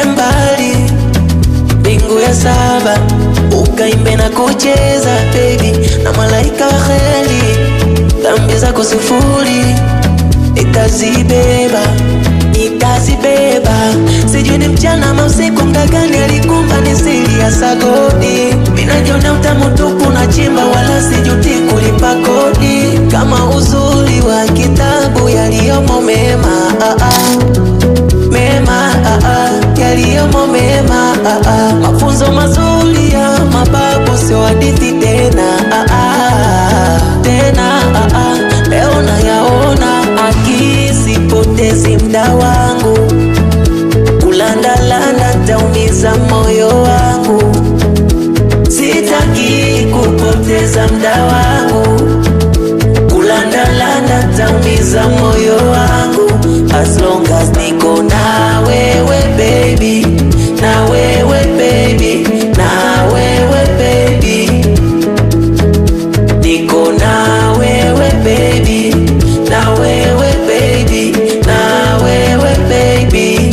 twende mbali, mbingu ya saba, ukaimbe na kucheza baby, na malaika wa kheri, dhambi zako sifuri, itazibeba. Sijui ni mchana ama usiku, muda gani alikumba ni siri ya sagodi. Minajiona utamu tupu na chimba, wala sijuti kulipa kodi. Kama uzuri wa kitabu yaliyomo mema, mema, yaliyomo mema, mafunzo mazuri ya mababu, sio hadithi tena, tena, leo nayaona. Akisipotezi mda wangu, kulandalanda taumiza moyo wangu. Sitaki kupoteza mda wangu, kulandalanda taumiza moyo wangu. As long as niko na wewe baby, na wewe baby, na wewe baby, niko na wewe baby, na wewe baby, na wewe baby.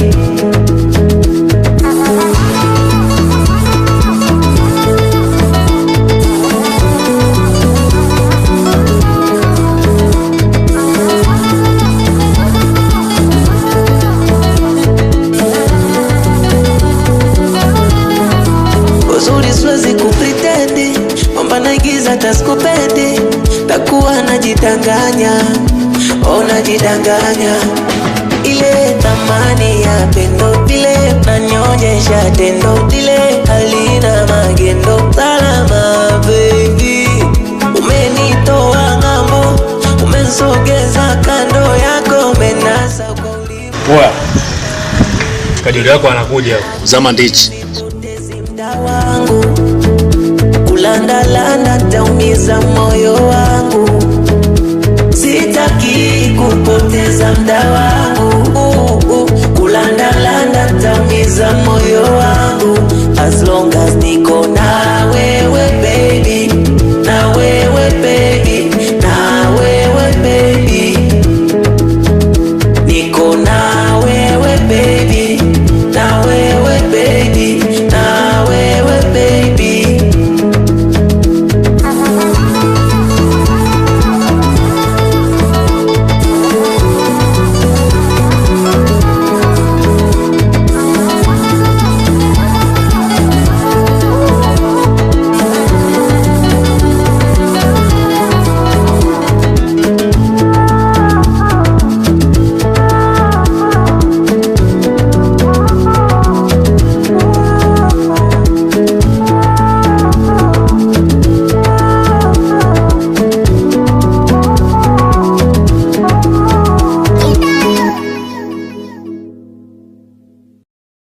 Uzuri siwezi kupretendi, mambo naigiza taskupendi, takuwa najidanganya, najidanganya. Ile thamani ya pendo dile, nanyonyesha tendo dile, halina magendo. Salama baby, umenitoa ngambo, umensogeza kando yako, umenasa kwa ulimu. Poa, kadiri yako anakuja zama ndichi wangu, kulandalanda taumiza moyo wangu. Sitaki kupoteza mda wangu, kulandalanda taumiza moyo wangu. As long